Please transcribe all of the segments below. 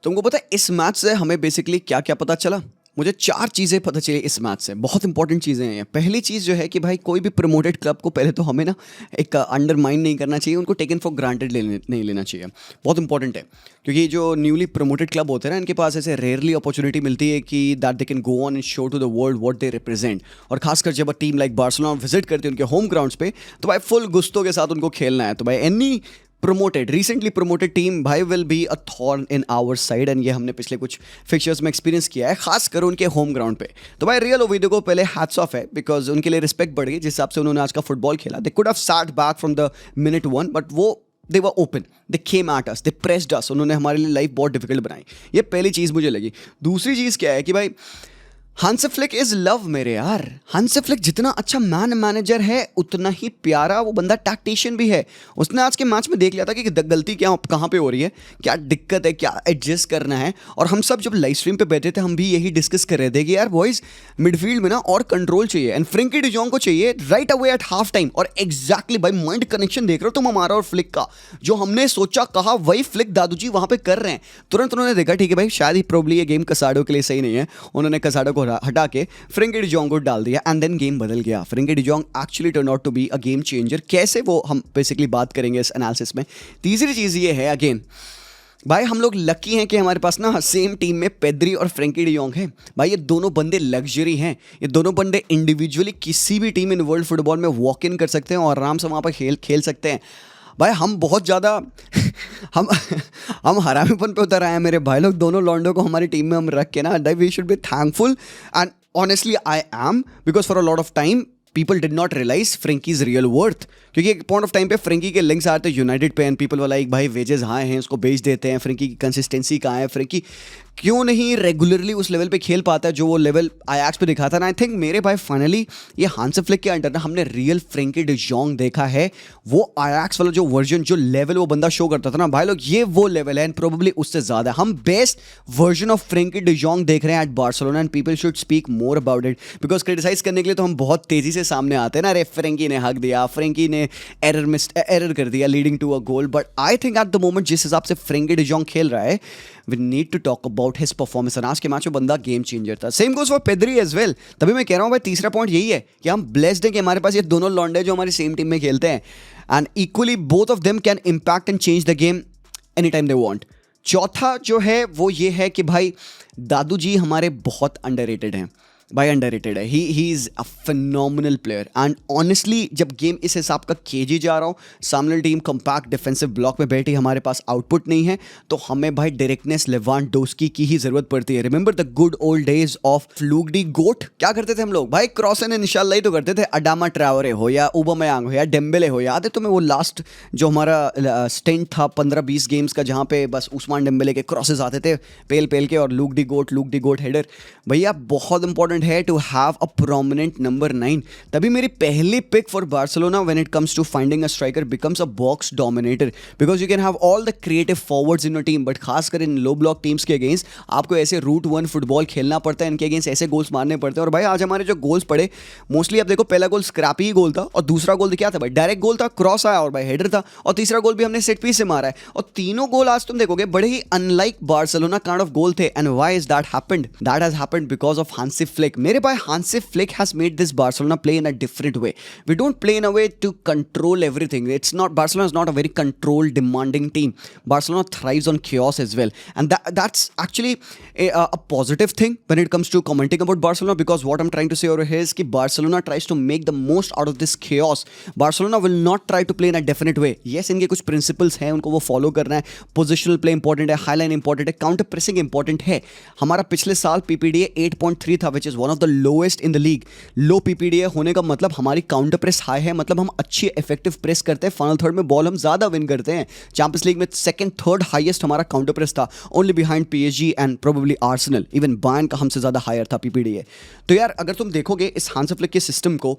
तुमको पता है इस मैच से हमें बेसिकली क्या क्या पता चला? मुझे 4 चीज़ें पता चली इस मैच से, बहुत इंपॉर्टेंट चीज़ें हैं ये। पहली चीज़ जो है कि भाई कोई भी प्रमोटेड क्लब को पहले तो हमें ना एक अंडरमाइन नहीं करना चाहिए, उनको टेकन फॉर ग्रांटेड नहीं लेना चाहिए। बहुत इंपॉर्टेंट है क्योंकि जो न्यूली प्रमोटेड क्लब होते हैं ना, इनके पास ऐसे रेयरली अपॉर्चुनिटी मिलती है कि that they can go on and show to the world what they represent. और खासकर जब टीम लाइक बार्सिलोना विजिट करती है उनके होम ग्राउंड्स पे, तो भाई फुल गुस्तों के साथ उनको खेलना है। तो भाई एनी रिसेंटली प्रमोटेड टीम भाई will be a thorn in our side, and ये हमने पिछले कुछ फिक्चर्स में एक्सपीरियंस किया है, खासकर उनके होम ग्राउंड पे। तो भाई रियल ओविडो को पहले हैट्स ऑफ है, बिकॉज उनके लिए रिस्पेक्ट बढ़ गई जिस हिसाब से उन्होंने आज का फुटबॉल खेला। They could have sat back from the minute 1, but वो they were open, they came at us, they pressed us. उन्होंने हमारे लिए लाइफ बहुत डिफिकल्ट बनाई। ये पहली चीज़ मुझे लगी। दूसरी चीज़ क्या है कि भाई हांसी फ्लिक इज लव मेरे यार। हांसी फ्लिक जितना अच्छा मैनेजर है उतना ही प्यारा वो बंदा टैक्टिशियन भी है। उसने आज के मैच में देख लिया था कि गलती क्या कहाँ पे हो रही है, क्या दिक्कत है, क्या एडजस्ट करना है। और हम सब जब लाइव स्ट्रीम पे बैठे थे हम भी यही डिस्कस कर रहे थे कि यार बॉयज मिडफील्ड में ना और कंट्रोल चाहिए, एंड फ्रैंकी डी जॉन्ग को चाहिए right away at half time. और एग्जैक्टली भाई माइंड कनेक्शन देख रहे हो तुम हमारा और फ्लिक का, जो हमने सोचा कहा वही फ्लिक दादू जी वहाँ पे कर रहे हैं। तुरंत उन्होंने देखा ठीक है भाई शायद ही प्रोबब्ली ये गेम कसाडो के लिए सही नहीं है, उन्होंने कसाडो को हटा के फ्रैंकी डी जॉन्ग को डाल दिया, एंड देन गेम बदल गया। Frenkie de Jong actually turn out to be a game changer. कैसे वो हम बेसिकली बात करेंगे इस एनालिसिस में। तीसरी चीज़ ये है अगेन भाई हम लोग लकी हैं कि हमारे पास ना सेम टीम में पेद्री और फ्रैंकी डी जॉन्ग है। भाई ये दोनों बंदे लग्जरी हैं, ये दोनों बंदे इंडिविजुअली किसी भी टीम इन वर्ल्ड फुटबॉल में वॉक इन कर सकते हैं और आराम से वहाँ पर खेल सकते हैं। भाई हम बहुत ज़्यादा हम हरामीपन पे उतर आए हैं मेरे भाई लोग। दोनों लॉन्डो को हमारी टीम में हम रख के ना we should be thankful, and honestly I am, because for a lot of time people did not realise Frenkie's real worth. क्योंकि एक पॉइंट ऑफ टाइम पे फ्रेंकी के लिंक्स आते हैं यूनाइटेड पे, एंड पीपल वाला एक भाई वेजेस हाँ हैं उसको बेच देते हैं। फ्रेंकी की कंसिस्टेंसी कहाँ है, फ्रेंकी क्यों नहीं रेगुलरली उस लेवल पे खेल पाता है जो वो लेवल आयाक्स पे दिखाता ना। आई थिंक मेरे भाई फाइनली ये हांसी फ्लिक के अंडर ना हमने रियल फ्रेंकी डी जॉन्ग देखा है। वो आयाक्स वाला जो वर्जन, जो लेवल वो बंदा शो करता था ना भाई लोग, ये वो लेवल है, एंड प्रोबेबली उससे ज़्यादा। हम best version of Frenkie de Jong देख रहे हैं at Barcelona, and people should speak more about it, because criticise करने के लिए तो हम बहुत तेज़ी से सामने आते हैं ना, अरे फ्रेंकी ने हक दिया, फ्रेंकी ने एरर कर दिया leading to a goal. But I think at the moment जिस हिसाब से फ्रेंकी डी जॉन्ग खेल रहा है, we need to talk about his performance. आज के मैच में बंदा गेम चेंजर था। Same goes for Pedri as well. तभी मैं कह रहा हूँ भाई तीसरा पॉइंट यही है कि हम ब्लेस्ड हैं कि हमारे पास ये दोनों लॉन्डे जो हमारी सेम टीम में खेलते हैं, and equally both of them can impact and change the game any time they want. चौथा जो है वो ये है कि भाई दादू जी हमारे बहुत अंडररेटेड हैं भाई, अंडररेटेड है। He is a phenomenal player, and honestly जब गेम इस हिसाब का केजी जा रहा हो, सामने टीम कंपैक्ट डिफेंसिव ब्लॉक में बैठी, हमारे पास आउटपुट नहीं है, तो हमें भाई डायरेक्टनेस लेवांडोस्की की ही जरूरत पड़ती है। Remember the good old days of Fluke de goat. क्या करते थे हम लोग भाई, क्रॉस एंड इंशाल्लाह ही तो करते थे। अडामा ट्रावरे हो या उबामेयांग हो या डेम्बेले हो, याद है तुम्हें वो लास्ट जो हमारा स्टेंट था 15-20 गेम्स का, जहाँ पे बस उस्मान डेम्बेले के क्रॉसेस आते थे पेल के, और लूक डी गोट हेडर। भैया बहुत इंपॉर्टेंट है to have a prominent number 9। तभी मेरी पहली pick for Barcelona when it comes to finding a striker becomes a box dominator, because you can have all the creative forwards in your team, but खासकर in low block teams के against आपको ऐसे root 1 football खेलना पड़ता है, इनके against ऐसे goals मारने पड़ते हैं। और भाई आज हमारे जो गोल्स पड़े मोस्टली आप देखो, पहला गोल स्क्रैपी गोल था, और दूसरा गोल क्या था भाई, डायरेक्ट गोल था, क्रॉस आया और भाई हेडर था, और तीसरा गोल भी हमने सेट पीस से मारा है। और तीनों गोल आज तुम देखोगे बड़े ही unlike Barcelona kind of goal थे। And why is that happened? That has happened because of Hansi Flick. मेरे भाई Hansi Flick has made this Barcelona play in a different way. We don't play in a way to control everything. Barcelona is not a very control demanding team. Barcelona thrives on chaos as well, and that's actually a positive thing when it comes to commenting about Barcelona, because what I'm trying to say over here is कि Barcelona tries to make the most out of this chaos. Barcelona will not try to play in a definite way. Yes, इनके कुछ principles हैं, उनको वो follow करना है। Positional play important है, high line important है, counter pressing important है। हमारा पिछले साल PPDA 8.3 था, which is one of the lowest in the league. Low PPDA होने का मतलब हमारी काउंटर प्रेस हाई है, मतलब हम अच्छी इफेक्टिव प्रेस करते हैं, फाइनल थर्ड में बॉल हम ज़्यादा विन करते हैं। चैंपियंस लीग में सेकंड थर्ड हाईएस्ट हमारा काउंटर प्रेस था, only behind PSG and probably Arsenal. Even Bayern का हमसे ज़्यादा हायर था PPDA। तो यार अगर तुम देखोगे इस हांसी फ्लिक के सिस्टम को,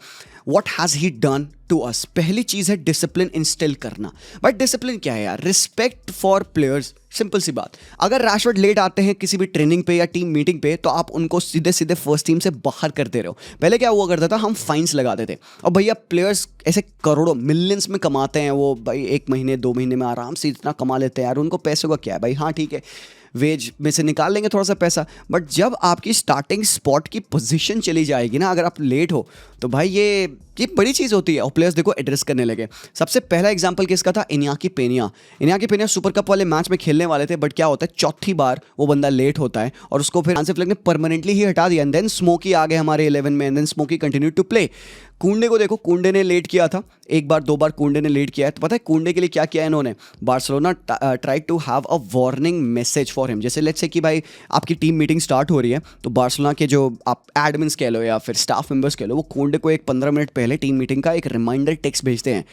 what has he done to us? पहली चीज़ है डिसिप्लिन इंस्टिल करना। बट डिसिप्लिन क्या है यार? Respect for players. सिंपल सी बात, अगर रैशवर्ड लेट आते हैं किसी भी ट्रेनिंग पे या टीम मीटिंग पे, तो आप उनको सीधे सीधे फर्स्ट टीम से बाहर करते रहो। पहले क्या हुआ करता था, हम फाइन्स लगाते थे, और भैया प्लेयर्स ऐसे करोड़ों मिलियंस में कमाते हैं वो भाई, 1 महीने 2 महीने में आराम से इतना कमा लेते हैं यार, उनको पैसों का क्या है भाई। हाँ ठीक है, वेज में से निकाल लेंगे थोड़ा सा पैसा, बट जब आपकी स्टार्टिंग स्पॉट की पोजीशन चली जाएगी ना, अगर आप लेट हो तो भाई ये बड़ी चीज़ होती है और प्लेयर्स देखो एड्रेस करने लगे। सबसे पहला एग्जांपल किसका था? इनियाकी पेनिया सुपर कप वाले मैच में खेलने वाले थे, बट क्या होता है चौथी बार वो बंदा लेट होता है और उसको फिर हांसी फ्लिक ने परमानेंटली ही हटा दिया। एंड देन स्मोकी आ गए हमारे 11 में, and then Smokey continue to play. Kounde को देखो, कुंडे ने लेट किया था एक बार दो बार, कुंडे ने लेट किया है, तो पता है कुंडे के लिए क्या किया है इन्होंने? Barcelona try to have a warning message for him. जैसे लेट्स से कि भाई आपकी टीम मीटिंग स्टार्ट हो रही है, तो बार्सिलोना के जो आप एडमिन्स कह लो या फिर स्टाफ मेंबर्स कह लो, वो कुंडे को एक 15 मिनट पहले टीम मीटिंग का एक रिमाइंडर टेक्स्ट भेजते हैं।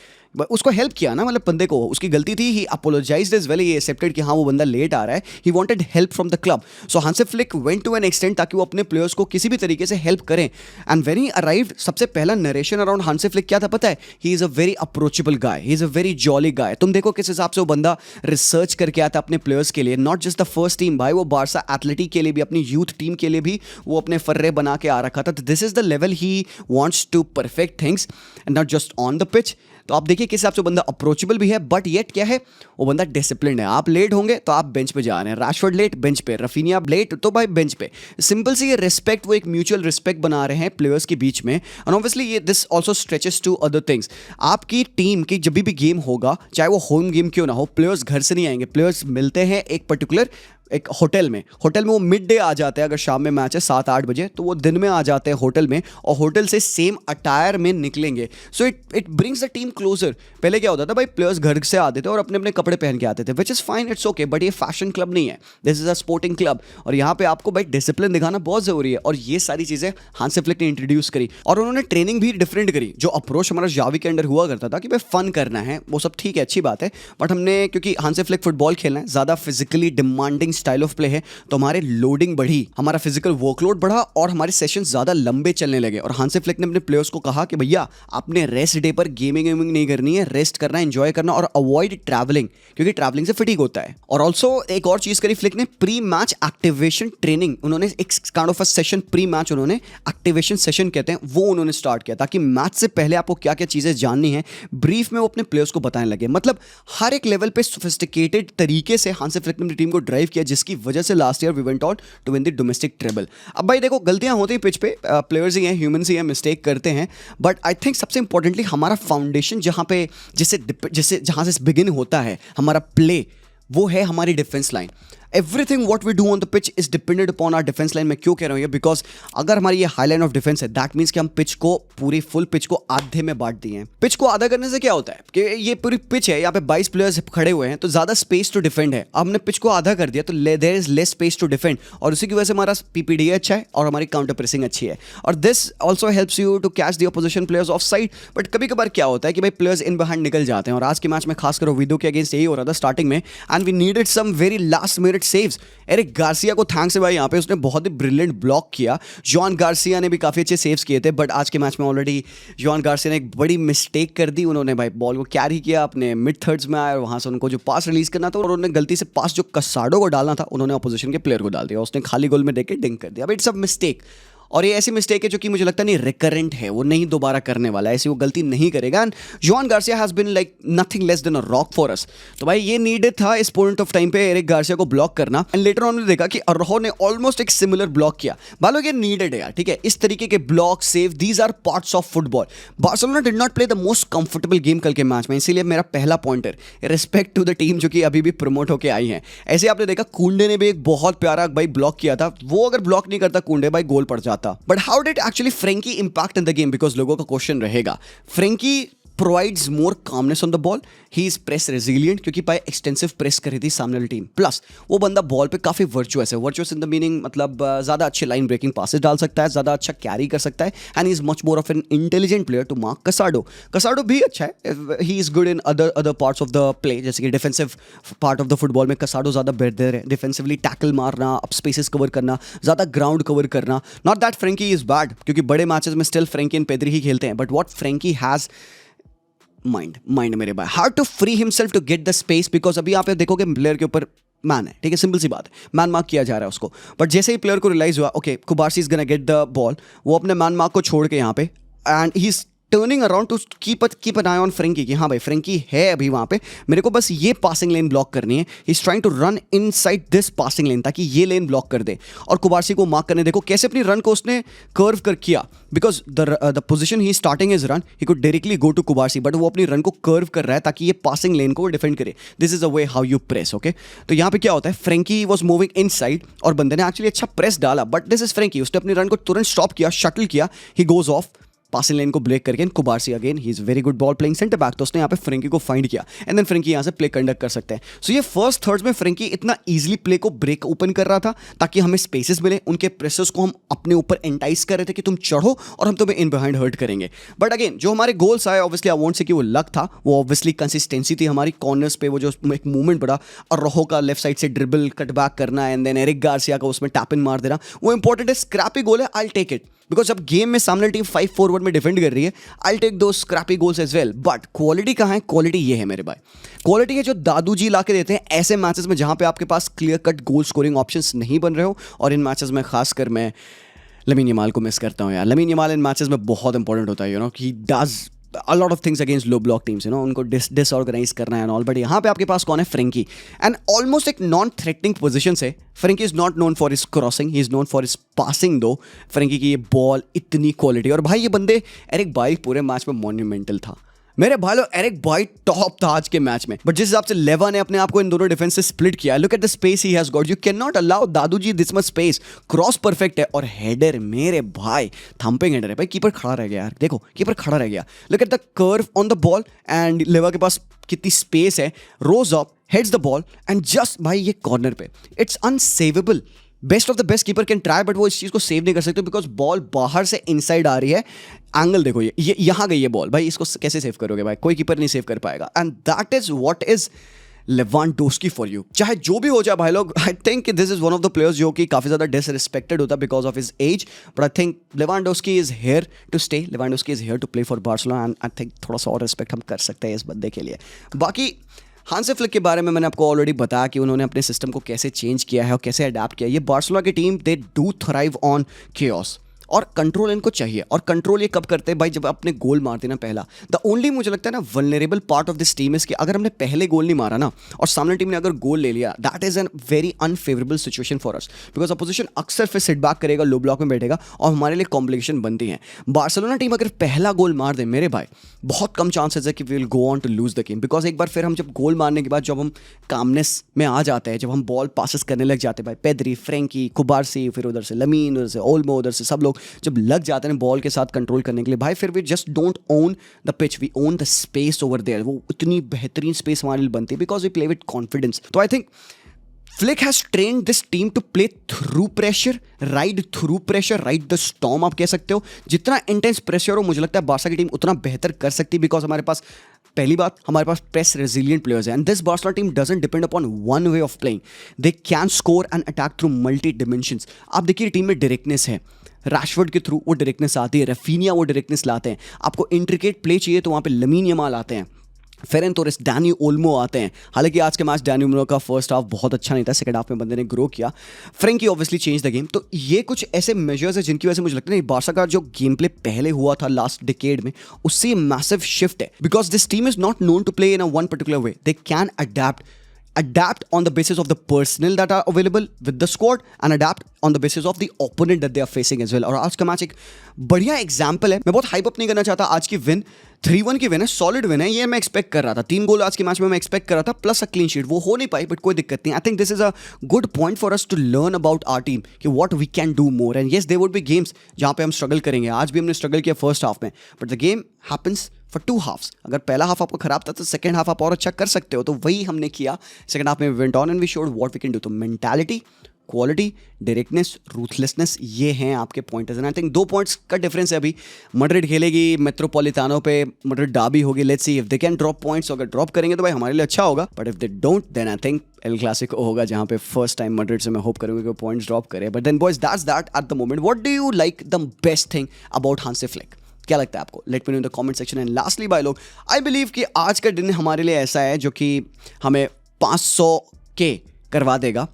उसको हेल्प किया ना, मतलब बंदे को उसकी गलती थी, he apologized as well, he accepted कि हाँ वो बंदा लेट आ रहा है, he wanted help from the club. So Hansi Flick went to an extent ताकि वो अपने प्लेयर्स को किसी भी तरीके से हेल्प करें। एंड व्हेन ही अराइव्ड, सबसे पहला नरेशन अराउंड हांसी फ्लिक क्या था पता है? He is a very approachable guy, he is a very jolly guy. तुम देखो किस हिसाब से वो बंदा रिसर्च करके आता अपने प्लेयर्स के लिए, not just the first team भाई, वो बारसा एथलेटिक के लिए भी, अपनी यूथ टीम के लिए भी वो अपने फर्रे बना के आ रखा था। This is the level he wants to perfect things and not just on the pitch. तो आप देखिए किस हिसाब से बंदा अप्रोचेबल भी है, बट येट क्या है, वो बंदा डिसिप्लिन है। आप लेट होंगे तो आप बेंच पे जा रहे हैं, रैशफोर्ड लेट बेंच पे, रफीनिया लेट तो भाई बेंच पे। सिंपल सी ये रिस्पेक्ट, वो एक म्यूचुअल रिस्पेक्ट बना रहे हैं प्लेयर्स के बीच में। एंड ऑब्वियसली ये this also stretches to other things. आपकी टीम की जब भी गेम होगा, चाहे वो होम गेम क्यों ना हो, प्लेयर्स घर से नहीं आएंगे, प्लेयर्स मिलते हैं एक पर्टिकुलर एक होटल में वो मिड डे आ जाते हैं। अगर शाम में मैच है 7-8 बजे, तो वो दिन में आ जाते हैं होटल में, और होटल से सेम अटायर में निकलेंगे। So it brings the team closer. पहले क्या होता था भाई, प्लेयर्स घर से आते थे और अपने अपने कपड़े पहन के आते थे, which is fine, it's okay, but ये फैशन क्लब नहीं है, this is a sporting club. और यहाँ पे आपको भाई डिसिप्लिन दिखाना बहुत ज़रूरी है, और ये सारी चीज़ें हांसी फ्लिक ने इंट्रोड्यूस करी। और उन्होंने ट्रेनिंग भी डिफरेंट करी। जो अप्रोच हमारा जावी के अंडर हुआ करता था कि भाई फन करना है, वो सब ठीक है, अच्छी बात है, बट हमने क्योंकि हांसी फ्लिक फुटबॉल खेलना है, ज़्यादा physically demanding style of play है, तो हमारे लोडिंग बढ़ी, हमारा फिजिकल वर्कलोड बढ़ा और हमारे सेशन ज्यादा लंबे चलने लगे। और हांसी फ्लिक ने अपने प्लेयर्स को कहा कि भैया आपने रेस्ट डे पर गेमिंग नहीं करनी है, रेस्ट करना, एंजॉय करना और अवॉइड ट्रैवलिंग, क्योंकि ट्रैवलिंग से फटीग होता है। और ऑल्सो एक और चीज करी फ्लिक ने, प्री मैच एक्टिवेशन ट्रेनिंग। उन्होंने एक kind of a session, pre match उन्होंने एक्टिवेशन सेशन कहते हैं, वो उन्होंने स्टार्ट किया, ताकि मैच से पहले आपको क्या क्या चीजें जाननी है ब्रीफ में वो अपने प्लेयर्स को बताने लगे। मतलब हर एक लेवल पे सोफिस्टिकेटेड तरीके से हांसी फ्लिक ने अपनी टीम को ड्राइव किया, जिसकी वजह से last year we went on to win the domestic treble. अब भाई देखो गलतियां होती हैं पिच पे, प्लेयर्स ही हैं, ह्यूमंस ही हैं, मिस्टेक करते हैं, बट आई थिंक सबसे इंपॉर्टेंटली हमारा फाउंडेशन जहां पे जहां से बिगिन होता है हमारा प्ले, वो है हमारी defence line. Everything what we do on the pitch is depended upon our defence line. मैं क्यों कह रहा हूँ ये? बिकॉज अगर हमारी ये हाई लाइन ऑफ डिफेंस है, दैट मीन्स कि हम पिच को, पूरी फुल पिच को आधे में बांट दिए हैं। पिच को आधा करने से क्या होता है कि ये पूरी पिच है, यहाँ पे 22 प्लेयर्स खड़े हुए हैं, तो ज्यादा स्पेस टू डिफेंड है। अब हमने पिच को आधा कर दिया तो there is less space to defend, और उसी की वजह से हमारा पीपीडी अच्छा है और हमारी काउंटर प्रेसिंग अच्छी है, और this also helps you to catch the opposition players offside. बट कभी कभार क्या होता है कि भाई प्लेयर्स इन बिहाइंड निकल जाते हैं, और आज के मैच में खासकर ओविडो के अगेंस्ट यही हो रहा था स्टार्टिंग में, and we needed some very last minute saves. Eric Garcia को थैंक्स है भाई, यहाँ पे उसने बहुत ही ब्रिलियंट ब्लॉक किया। जॉन गार्सिया ने भी काफ़ी अच्छे सेव्स किए थे, बट आज के मैच में ऑलरेडी जॉन गार्सिया ने एक बड़ी मिस्टेक कर दी। उन्होंने भाई बॉल को कैरी किया, अपने मिड थर्ड्स में आए और वहाँ से उनको जो पास रिलीज करना था, और उन्होंने गलती से पास जो कसाडो को डालना था, उन्होंने अपोजिशन के प्लेयर को डाल दिया, उसने खाली गोल में देके डिंक कर दिया। बट इट्स अ मिस्टेक, और ये ऐसी मिस्टेक है जो कि मुझे लगता नहीं रिकरेंट है, वो नहीं दोबारा करने वाला है, ऐसी वो गलती नहीं करेगा। And Joan Garcia has been like nothing less than a rock for us. तो भाई ये नीडेड था इस पॉइंट ऑफ टाइम पे एरिक गार्सिया को ब्लॉक करना। एंड लेटर ऑन देखा कि अरहो ने ऑलमोस्ट एक सिमिलर ब्लॉक किया। बालों ये नीडेड है यार, ठीक है, इस तरीके के block save, these are parts of football. Barcelona did not play the most comfortable game कल के मैच में, इसीलिए मेरा पहला pointer respect to the team जो कि अभी भी प्रमोट होकर आई है। ऐसे आपने देखा कुंडे ने भी एक बहुत प्यारा भाई ब्लॉक किया था, वो अगर ब्लॉक नहीं करता कुंडे भाई गोल पड़ जाता। But how did actually Frankie impact in the game? Because लोगों का क्वेश्चन रहेगा, Frankie provides more calmness on the ball, he is press resilient, क्योंकि भाई एक्सटेंसिव प्रेस करी थी सामने वाली टीम, प्लस वो बंदा बॉल पे काफ़ी वर्चुअस है। वर्चुअस इन द मीनिंग मतलब ज़्यादा अच्छे लाइन ब्रेकिंग पासेस डाल सकता है, ज़्यादा अच्छा कैरी कर सकता है, and he is much more of an intelligent player to Marc Casado. Casado भी अच्छा है, he is good in other parts of the play, जैसे कि defensive part of the football में कसाडो ज़्यादा बेहतर है, डिफेंसिवली टैकल मारना, अप स्पेसेस कवर करना, ज़्यादा ग्राउंड कवर करना। Not that Frenkie is bad, क्योंकि बड़े मैचेस में स्टिल फ्रेंकी एंड पेद्री ही खेलते हैं, but what Frankie has mind मेरे भाई, how to free himself to get the space. Because अभी आप देखोगे प्लेयर के ऊपर मैन है, ठीक है, सिंपल सी बात है, मैन मार्क किया जा रहा है उसको, बट जैसे ही प्लेयर को रियलाइज हुआ okay Cubarsi is gonna get the ball, वो अपने मैन मार्क को छोड़ के यहाँ पे, and he is turning around to keep an eye on Frenkie कि हाँ भाई फ्रेंकी है अभी वहाँ पे, मेरे को बस ये पासिंग लेन ब्लॉक करनी है. He is trying to run inside this passing lane ताकि ये लेन ब्लॉक कर दे और कुबारसी को मार्क करने. देखो कैसे अपनी रन को उसने कर्व कर किया, because the position he starting is run he could directly go to Cubarsi, but वो अपनी रन को कर्व कर रहा है ताकि ये पासिंग लेन को डिफेंड करे. This is a way how you press. Okay, तो यहाँ पे क्या होता है, फ्रेंकी वॉज मूविंग इनसाइड और बंदे ने एक्चुअली अच्छा प्रेस डाला, बट दिस इज फ्रेंकी. उसने अपनी रन को तुरंत स्टॉप किया, शटल किया, ही गोज ऑफ पासिंग लेन को ब्रेक करके. कुबारसी again he is very good ball playing centre back, तो उसने यहाँ पे फ्रेंकी को फाइंड किया एंड देन फ्रेंकी यहाँ से प्ले कंडक्ट कर सकते हैं. सो ये फर्स्ट थर्ड्स में फ्रेंकी इतना इजीली प्ले को ब्रेक ओपन कर रहा था ताकि हमें स्पेसेस मिले, उनके प्रेसर्स को हम अपने ऊपर एंटाइज कर रहे थे कि तुम चढ़ो और हम तुम्हें इन बिहाइंड हर्ट करेंगे. बट अगेन जो हमारे गोल्स आए, ऑब्वियसली आई वोंट से कि वो लक था, वो ऑब्वियसली कंसिस्टेंसी थी हमारी कॉर्नर्स पे. वो जो एक मूवमेंट बड़ा और रोहो का लेफ्ट साइड से ड्रिबल कट बैक करना एंड देन एरिक गार्सिया का उसमें टैप इन मार देना, वो इंपॉर्टेंट है. स्क्रैपी गोल है, आई टेक इट, बिकॉज जब गेम में सामने टीम 5 फॉरवर्ड में डिफेंड कर रही है, I take two scrappy goals as well. But quality कहाँ है? क्वालिटी ये है मेरे भाई, क्वालिटी है जो दादू जी ला के देते हैं ऐसे मैचेस में जहां पे आपके पास clear cut goal scoring options नहीं बन रहे हो. और इन मैचेस में खासकर मैं लमीन यमाल को मिस करता हूँ यार. लमीन यमाल इन मैचेस में बहुत इंपॉर्टेंट होता है, you know, he does a lot of things against low block teams, you know, उनको disorganize करना है and all. But यहाँ पे आपके पास कौन है? फ्रेंकी. And almost एक non-threatening position से Frankie is not known for his crossing, he is known for his passing though. Frenkie की ये बॉल इतनी क्वालिटी, और भाई ये बंदे एरिक बाई पूरे मैच में मोन्यूमेंटल था मेरे भाई लोग. एरिक बाई टॉप था आज के मैच में, बट जिस हिसाब से लेवा ने अपने आप को इन दोनों डिफेंस से स्प्लिट किया, look at the space he has got. You can not allow दादू जी this much space. Cross perfect है और हेडर मेरे भाई थंपिंग हेडर है भाई. कीपर खड़ा रह गया यार, देखो कीपर खड़ा रह गया. Look at the curve on the ball and Lewa के पास कितनी स्पेस है. Rose up, heads the ball and just भाई ये कॉर्नर पे, it's unsaveable. Best of the best keeper can try, but वो इस चीज़ को सेव नहीं कर सकते बिकॉज बॉल बाहर से इनसाइड आ रही है. एंगल देखो, ये यहाँ गई है बॉल भाई, इसको कैसे सेव करोगे भाई? कोई कीपर नहीं सेव कर पाएगा. And that is what is Lewandowski for you. चाहे जो भी हो जाए भाई लोग, I think this is one of the players जो कि काफ़ी ज़्यादा डिसरिस्पेक्टेड होता है because of his age, but I think Lewandowski is here to stay. Lewandowski is here to play for Barcelona and I think थोड़ा सा और respect हम कर सकते हैं इस बंदे के लिए. बाकी हांसी फ्लिक के बारे में मैंने आपको ऑलरेडी बताया कि उन्होंने अपने सिस्टम को कैसे चेंज किया है और कैसे अडेप्ट किया. ये बार्सिलोना की team, they do thrive on chaos, और कंट्रोल इनको चाहिए. और कंट्रोल ये कब करते हैं भाई? जब अपने गोल मारते ना पहला. द ओनली मुझे लगता है ना vulnerable part of this team is कि अगर हमने पहले गोल नहीं मारा ना और सामने टीम ने अगर गोल ले लिया, that is an very unfavourable situation for us, because opposition अक्सर फिर सिट बैक करेगा, लो ब्लॉक में बैठेगा और हमारे लिए कॉम्प्लिकेशन बनती है. बार्सिलोना टीम अगर पहला गोल मार दे मेरे भाई, बहुत कम चांसेस है कि we will go on to lose the game, because एक बार फिर हम जब गोल मारने के बाद जब हम कामनेस में आ जाते हैं, जब हम बॉल पासिस करने लग जाते हैं भाई, पेद्री, फ्रेंकी, कुबारसी, फिर उधर से लमीन, उधर से ओल्मो, उधर से सब लोग जब लग जाते हैं बॉल के साथ कंट्रोल करने के लिए भाई, फिर we just don't own the pitch, we own the space over there. वो इतनी बेहतरीन स्पेस हमारे लिए बनती है because we play with confidence. तो I think Flick has trained this team to play through pressure, ride through pressure, ride the storm आप कह सकते हो. जितना इंटेंस प्रेशर हो, मुझे लगता है बार्सा की टीम उतना बेहतर कर सकती है बिकॉज हमारे पास पहली बात हमारे पास प्रेस रेजिलियंट प्लेयर्स हैं. And this Barcelona team doesn't depend upon one way of playing, they can score and attack through multi dimensions. आप देखिए टीम में डायरेक्टनेस है, रैशफोर्ड के थ्रू वो डायरेक्टनेस आती है, रफीनिया वो डायरेक्टनेस लाते हैं. आपको इंट्रिकेट प्ले चाहिए तो वहाँ पे लमीन यमाल आते हैं, फेरन तोरेस, डैनी ओल्मो आते हैं. हालांकि आज के मैच डैनी ओल्मो का फर्स्ट हाफ बहुत अच्छा नहीं था, सेकंड हाफ में बंदे ने ग्रो किया. Frenkie obviously change the game. तो ये कुछ ऐसे मेजर्स है जिनकी वजह से मुझे लगता है बार्सा का जो गेम प्ले पहले हुआ था लास्ट डिकेड में, उससे मैसिव शिफ्ट है because this team is not known to play in a one particular way. They can adapt on the basis of the personnel that are available with the squad and adapt on the basis of the opponent that they are facing as well. और आज का match एक बढ़िया example है. मैं बहुत hype up नहीं करना चाहता. आज की विन 3-1 की विन है, सॉलिड विन है, ये मैं एक्सपेक्ट कर रहा था. 3 गोल आज के मैच में मैं एक्सपेक्ट कर रहा था, प्लस अ क्लीन शीट. वो हो नहीं पाई बट कोई दिक्कत नहीं. I think this is a good point for us to learn about our team कि what we can do more. And yes, there would be games जहाँ पे हम स्ट्रगल करेंगे. आज भी हमने स्ट्रगल किया फर्स्ट हाफ में, but the game happens for 2 halves. अगर पहला हाफ आपको खराब था तो सेकंड हाफ आप और अच्छा कर सकते हो. तो वही हमने किया. सेकंड हाफ में went on and we showed what we can do. तो मेंटालिटी, क्वालिटी, डायरेक्टनेस, रूथलेसनेस, ये हैं आपके pointers. And I think 2 points का डिफरेंस है. अभी मैड्रिड खेलेगी मेट्रोपॉलिटानो पे, मैड्रिड डार्बी होगी. Let's see if they can drop points. अगर ड्रॉप करेंगे तो भाई हमारे लिए अच्छा होगा, but if they don't then I think El Clasico होगा जहाँ पे फर्स्ट टाइम मैड्रिड से मैं होप करूँगा कि वो पॉइंट्स ड्रॉप करे. But than boys, that's that at the moment. What do you like the best thing about Hansi Flick? क्या लगता है आपको? Let me know in the comment section. And lastly भाई लोग, आई बिलीव कि आज का दिन हमारे लिए ऐसा है जो कि हमें 500K करवा देगा.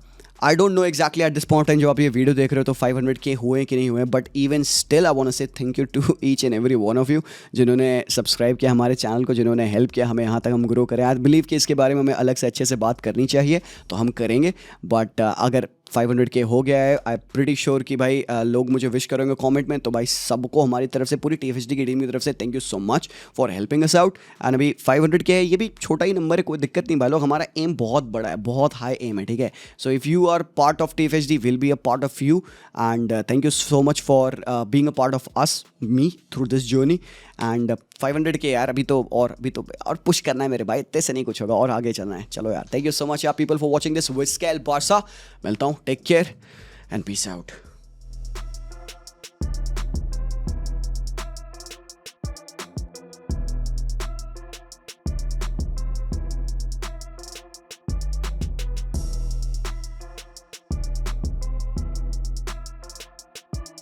I don't know exactly at this point time जब आप ये वीडियो देख रहे हो तो 500K हुए कि नहीं हुए, but even still I want to say thank you to each and every one of you जिन्होंने सब्सक्राइब किया हमारे चैनल को, जिन्होंने हेल्प किया हमें यहाँ तक हम ग्रो करें। आई बिलीव कि इसके बारे में हमें अलग से अच्छे से बात करनी चाहिए, तो हम करेंगे। बट अगर 500K हो गया है, आई प्रीटी श्योर कि भाई लोग मुझे विश करेंगे कमेंट में, तो भाई सबको हमारी तरफ से, पूरी TFHD की टीम की तरफ से thank you so much for helping us out. And अभी 500K है, ये भी छोटा ही नंबर है, कोई दिक्कत नहीं भाई लोग, हमारा एम बहुत बड़ा है, बहुत हाई एम है, ठीक है। So if you are part of TFHD will be a part of you, and thank you so much for being a part of us, me through this journey. And 500K यार, अभी तो और push करना है मेरे भाई, इतने से नहीं कुछ होगा, और आगे चलना है। चलो यार, थैंक यू सो मच यार people for watching this Visca Barca. मिलता हूँ, take care and peace out.